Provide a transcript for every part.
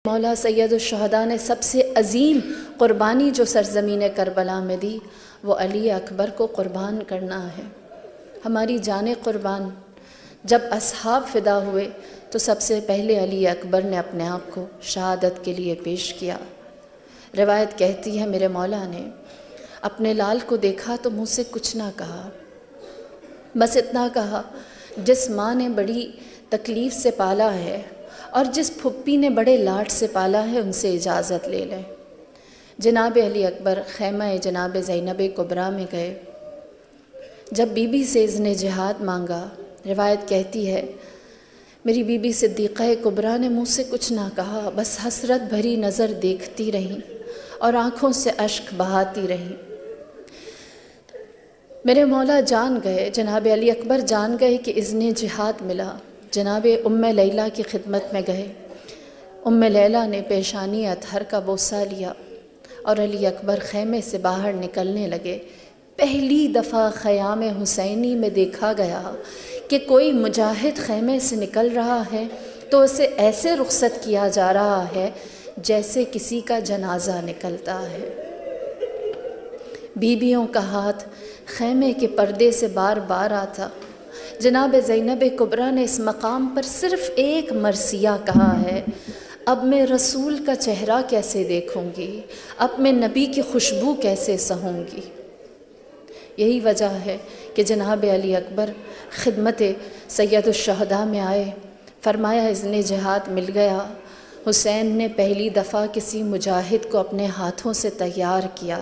مولا سید الشہداء نے سب سے عظیم قربانی جو سرزمین کربلا میں دی وہ علی اکبر کو قربان کرنا ہے۔ ہماری جانیں قربان، جب اصحاب فدا ہوئے تو سب سے پہلے علی اکبر نے اپنے آپ کو شہادت کے لیے پیش کیا۔ روایت کہتی ہے میرے مولا نے اپنے لال کو دیکھا تو منہ سے کچھ نہ کہا، بس اتنا کہا جس ماں نے بڑی تکلیف سے پالا ہے اور جس پھپھی نے بڑے لاڈ سے پالا ہے ان سے اجازت لے لیں۔ جناب علی اکبر خیمہ جناب زینب کبریٰ میں گئے۔ جب بی بی سے اذن جہاد مانگا، روایت کہتی ہے میری بی بی صدیقہ کبریٰ نے منہ سے کچھ نہ کہا، بس حسرت بھری نظر دیکھتی رہیں اور آنکھوں سے اشک بہاتی رہیں۔ میرے مولا جان گئے، جناب علی اکبر جان گئے کہ اذن جہاد ملا۔ جناب ام لیلہ کی خدمت میں گئے۔ ام لیلہ نے پیشانی اطہر کا بوسہ لیا اور علی اکبر خیمے سے باہر نکلنے لگے۔ پہلی دفعہ خیام حسینی میں دیکھا گیا کہ کوئی مجاہد خیمے سے نکل رہا ہے تو اسے ایسے رخصت کیا جا رہا ہے جیسے کسی کا جنازہ نکلتا ہے۔ بیویوں کا ہاتھ خیمے کے پردے سے بار بار آتا۔ جناب زینب کبریٰ نے اس مقام پر صرف ایک مرثیہ کہا ہے، اب میں رسول کا چہرہ کیسے دیکھوں گی، اب میں نبی کی خوشبو کیسے سہوں گی۔ یہی وجہ ہے کہ جناب علی اکبر خدمت سید الشہداء میں آئے، فرمایا اذن جہاد مل گیا۔ حسین نے پہلی دفعہ کسی مجاہد کو اپنے ہاتھوں سے تیار کیا،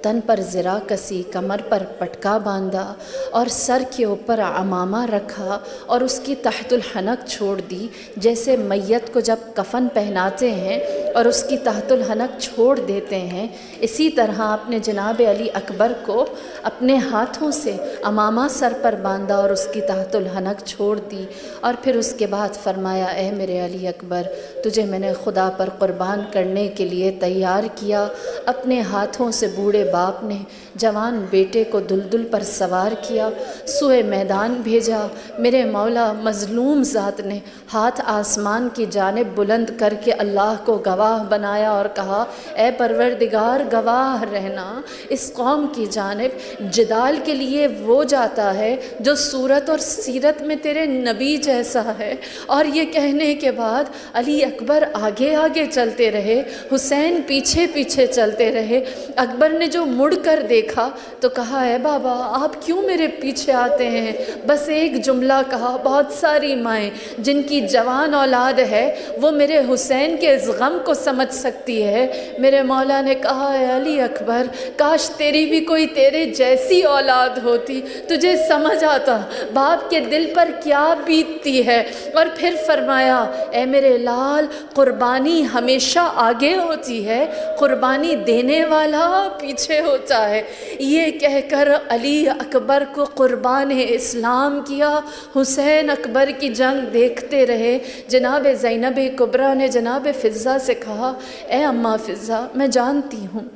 تن پر زرہ کسی، کمر پر پٹکا باندھا اور سر کے اوپر عمامہ رکھا اور اس کی تحت الحنک چھوڑ دی، جیسے میت کو جب کفن پہناتے ہیں اور اس کی تحت الحنک چھوڑ دیتے ہیں، اسی طرح آپ نے جناب علی اکبر کو اپنے ہاتھوں سے عمامہ سر پر باندھا اور اس کی تحت الحنک چھوڑ دی، اور پھر اس کے بعد فرمایا اے میرے علی اکبر، تجھے میں نے خدا پر قربان کرنے کے لیے تیار کیا۔ اپنے ہاتھوں سے بوڑھے باپ نے جوان بیٹے کو دلدل پر سوار کیا، سوئے میدان بھیجا۔ میرے مولا مظلوم ذات نے ہاتھ آسمان کی جانب بلند کر کے اللہ کو گواہ بنایا اور کہا اے پروردگار گواہ رہنا، اس قوم کی جانب جدال کے لیے وہ جاتا ہے جو صورت اور سیرت میں تیرے نبی جیسا ہے۔ اور یہ کہنے کے بعد علی اکبر آگے آگے چلتے رہے، حسین پیچھے پیچھے چلتے رہے۔ اکبر نے جو مڑ کر دیکھا تو کہا اے بابا آپ کیوں میرے پیچھے آتے ہیں؟ بس ایک جملہ کہا، بہت ساری مائیں جن کی جوان اولاد ہے وہ میرے حسین کے اس غم کو سمجھ سکتی ہے۔ میرے مولا نے کہا اے علی اکبر کاش تیری بھی کوئی تیرے جیسی اولاد ہوتی، تجھے سمجھ آتا باپ کے دل پر کیا بیتتی ہے۔ اور پھر فرمایا اے میرے لال، قربانی ہمیشہ آگے ہوتی ہے، قربانی دینے والا پیچھے ہوتا ہے۔ یہ کہہ کر علی اکبر کو قربان اسلام کیا۔ حسین اکبر کی جنگ دیکھتے رہے۔ جناب زینب کبریٰ نے جناب فضہ سے کہا اے اماں فضہ، میں جانتی ہوں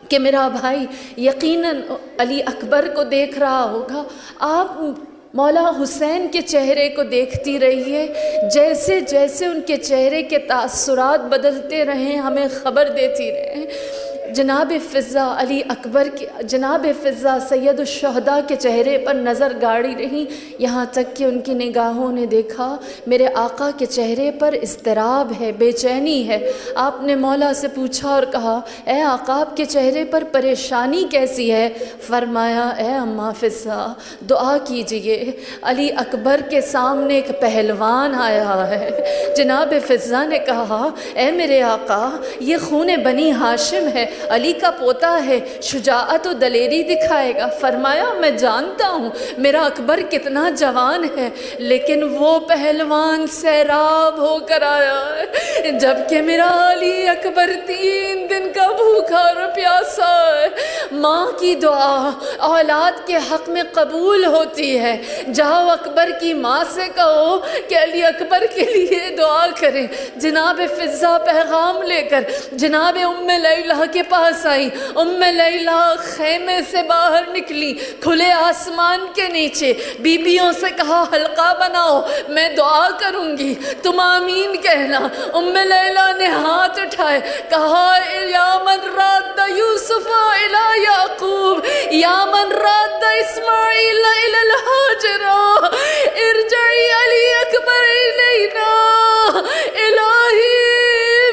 کہ میرا بھائی یقیناً علی اکبر کو دیکھ رہا ہوگا، آپ مولا حسین کے چہرے کو دیکھتی رہیے، جیسے جیسے ان کے چہرے کے تاثرات بدلتے رہیں ہمیں خبر دیتی رہیں۔ جناب فضہ علی اکبر کی، جناب فضہ سید الشہداء کے چہرے پر نظر گاڑی رہیں، یہاں تک کہ ان کی نگاہوں نے دیکھا میرے آقا کے چہرے پر اضطراب ہے، بے چینی ہے۔ آپ نے مولا سے پوچھا اور کہا اے آقا آپ کے چہرے پر پریشانی کیسی ہے؟ فرمایا اے اماں فضہ دعا کیجئے، علی اکبر کے سامنے ایک پہلوان آیا ہے۔ جناب فضہ نے کہا اے میرے آقا یہ خون بنی ہاشم ہے، علی کا پوتا ہے، شجاعت و دلیری دکھائے گا۔ فرمایا میں جانتا ہوں میرا اکبر کتنا جوان ہے، لیکن وہ پہلوان سیراب ہو کر آیا ہے، جبکہ میرا علی اکبر 3 دن کا بھوکا اور پیاسا ہے۔ ماں کی دعا اولاد کے حق میں قبول ہوتی ہے، جاؤ اکبر کی ماں سے کہو کہ علی اکبر کے لیے دعا کریں۔ جناب فضہ پیغام لے کر جناب ام لیلہ کے پاس آئی. لیلا خیمے سے باہر نکلی, کھلے آسمان کے نیچے بیبیوں سے کہا حلقہ بناؤ, میں دعا کروں گی, تم آمین کہنا. لیلا نے ہاتھ اٹھائے, کہا یا من راد یوسف الی یعقوب, یا من راد اسماعیل الی الحاجرہ, ارجعی علی اکبر الینا الہی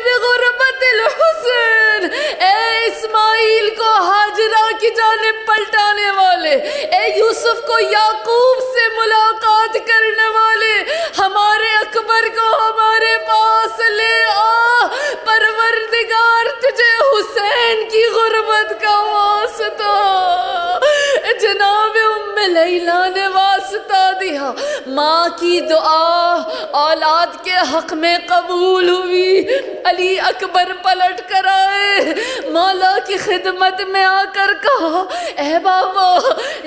بغربت الحسن. اے اسماعیل کو ہاجرہ کی جانب پلٹانے والے, اے یوسف کو یعقوب سے ملاقات کرنے والے, ہمارے اکبر کو ہمارے پاس لے آ. پروردگار تجھے حسین کی غربت کا واسطہ. جناب لیلا نے واسطہ دیا. ماں کی دعا اولاد کے حق میں قبول ہوئی. علی اکبر پلٹ کر آئے, مولا کی خدمت میں آ کر کہا اے بابا,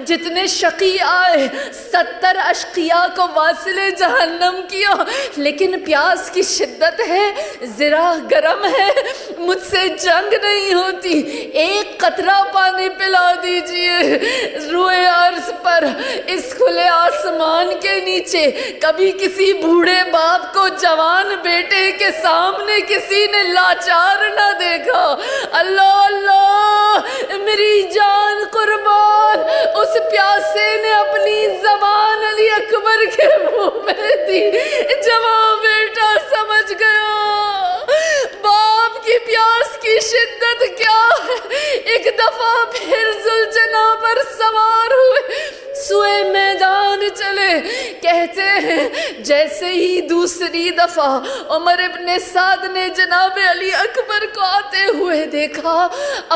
جتنے شقی آئے 70 اشقیاء کو واصل جہنم کیا, لیکن پیاس کی شدت ہے, ذرا گرم ہے, مجھ سے جنگ نہیں ہوتی, ایک قطرہ پانی پلا دیجئے. روئے عرض پر اس کھلے آسمان کے نیچے کبھی کسی بوڑھے باپ کو جوان بیٹے کے سامنے کسی نے لاچار نہ دیکھا. اللہ اللہ میری جان قربان, اس پیاسے نے اپنی زبان علی اکبر کے منہ میں دی. جوان بیٹا سمجھ گیا باپ کی پیاس کی شدت کیا ہے. ایک دفعہ پھر ذوالجناح پر سوار ہوئے, سوئے میدان چلے. کہتے ہیں جیسے ہی دوسری دفعہ عمر ابن سعد نے جناب علی اکبر کو آتے ہوئے دیکھا,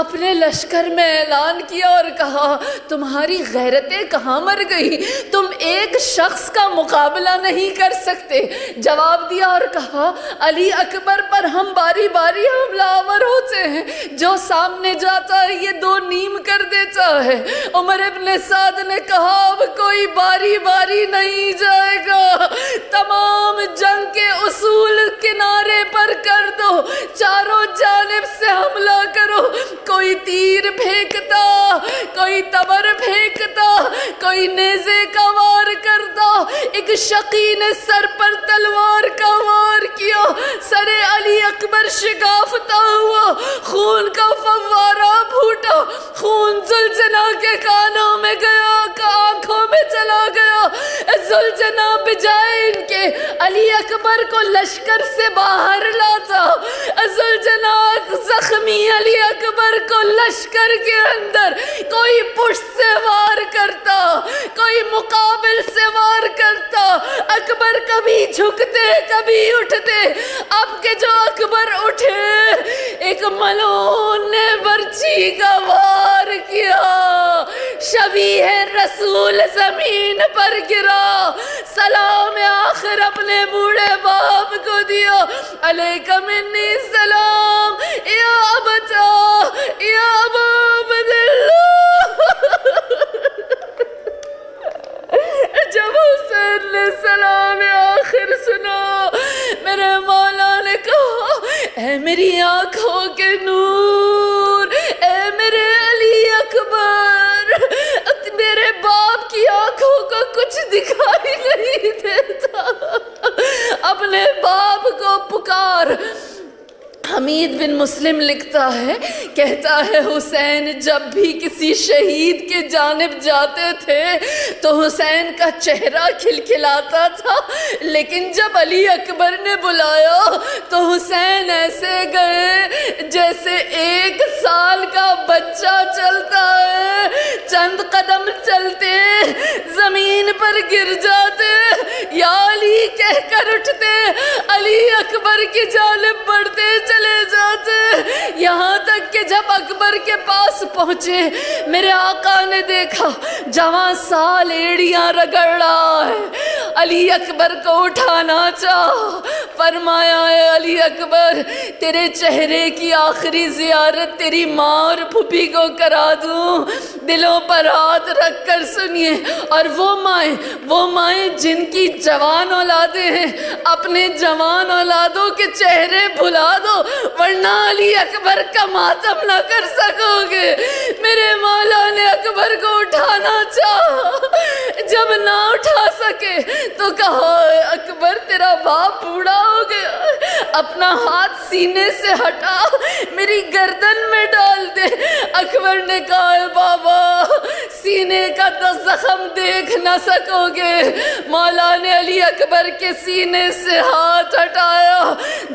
اپنے لشکر میں اعلان کیا اور کہا تمہاری غیرتیں کہاں مر گئی, تم ایک شخص کا مقابلہ نہیں کر سکتے. جواب دیا اور کہا علی اکبر پر ہم باری باری حملہ آور ہوتے ہیں, جو سامنے جاتا ہے یہ 2 نیم کر دیتا ہے. عمر ابن سعد نے کہا اب کوئی باری باری نہیں جائے گا, تمام جنگ کے اصول کنارے پر کر دو, چاروں جانب سے حملہ کرو. کوئی تیر پھینکتا, کوئی تبر پھینکتا, کوئی نیزے کا وار کرتا. ایک شقی نے سر پر تلوار کا وار کیا, سر علی اکبر شکافتا ہوا, خون کا فوارہ پھوٹا, خون ذوالجناح کے کانوں میں گیا, آنکھوں میں چلا گیا. ذوالجناح بجائے ان کے علی اکبر کو لشکر سے باہر لاتا, ذوالجناح زخمی علی اکبر کو لشکر کے اندر کوئی پشت سے وار کرتا, کوئی مقابل سے وار کرتا. اکبر کبھی جھکتے کبھی اٹھتے. اب کے جو اکبر اٹھے, ایک ملعون نے برچی کا وار کیا, شبیہ رسول زمین پر گرا. سلام آخر اپنے بوڑھے باپ کو دیا, علیکہ منی سلام یا ابتا یا ابا عبداللہ. جب حسین نے سلام آخر سنا, میرے مولا نے کہا اے میری آنکھوں کے نور, اے میرے علی اکبر, میرے باپ کی آنکھوں کو کچھ دکھائی نہیں دیتا, اپنے باپ کو پکار. حمید بن مسلم لکھتا ہے, کہتا ہے حسین جب بھی کسی شہید کے جانب جاتے تھے تو حسین کا چہرہ کھلکھلاتا تھا, لیکن جب علی اکبر نے بلایا تو حسین ایسے گئے جیسے 1 سال کا بچہ چلتا ہے. چند قدم چلتے زمین پر گر جاتے, یا علی کہہ کر اٹھتے, علی اکبر کی جانب بڑھتے چلے جاتے. یہاں تک کہ جب اکبر کے پاس پہنچے, میرے آقا نے دیکھا جوان سال ایڑیاں رگڑ رہا ہے. علی اکبر کو اٹھانا چاہا, فرمایا اے علی اکبر, تیرے چہرے کی آخری زیارت تیری ماں اور پھوپھی کو کرا دوں. دلوں پر ہاتھ رکھ کر سنیے, اور وہ مائیں جن کی جوان اولادیں ہیں, اپنے جوان اولادوں کے چہرے بھلا دو, ورنہ نہ علی اکبر کا ماتم نہ کر سکو گے۔ میرے مولا نے اکبر کو اٹھانا چاہا، جب نہ اٹھا سکے تو کہا اکبر تیرا باپ بوڑھا ہو گیا، اپنا ہاتھ سینے سے ہٹا میری گردن میں ڈال دے۔ اکبر نے کہا اے بابا سینے کا تو زخم دیکھ نہ سکو گے۔ مولا نے علی اکبر کے سینے سے ہاتھ ہٹایا،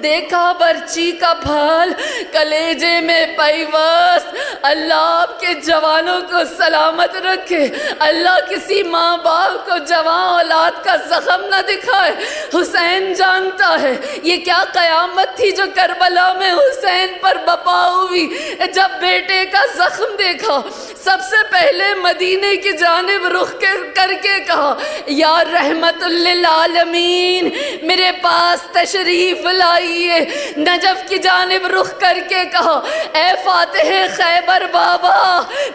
دیکھا برچی کا پھال کلیجے میں پیوست۔ اللہ آپ کے جوانوں کو سلامت رکھے، اللہ کسی ماں باپ کو جوان اولاد کا زخم نہ دکھائے۔ حسین جانتا ہے یہ کیا قیامت تھی جو کربلا میں حسین پر بپا ہوئی۔ جب بیٹے کا زخم دیکھا سب سے پہلے مدینے کی جانب رخ کر کے کہا یا رحمت للعالمین میرے پاس تشریف لائیے۔ نجف کی جانب رخ کر کے کہا اے فاتح خیبر بابا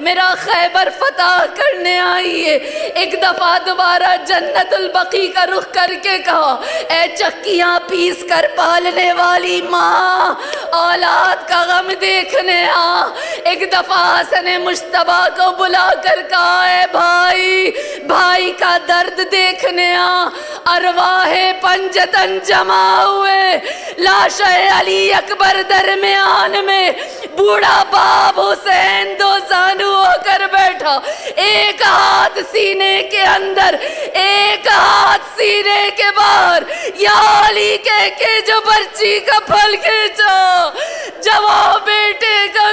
میرا خیبر فتح کرنے آئیے۔ ایک دفعہ دوبارہ جنت البقیع کا رخ کر کے کہا اے چکیاں پیس کر پالنے والی ماں اولاد کا غم دیکھنے آ۔ ایک دفعہ حسن مجتبیٰ کو بلا کر کہا اے بھائی بھائی کا درد دیکھنے آ۔ ارواح پنجتن جمع ہوئے، لاش علی اکبر درمیان میں، بوڑھا باپ حسین دو زانو ہو کر بیٹھا، ایک ہاتھ سینے کے اندر ایک ہاتھ سینے کے باہر، یا علی کہہ کے جو برچی کا پھل کھینچا، جوان بیٹے کا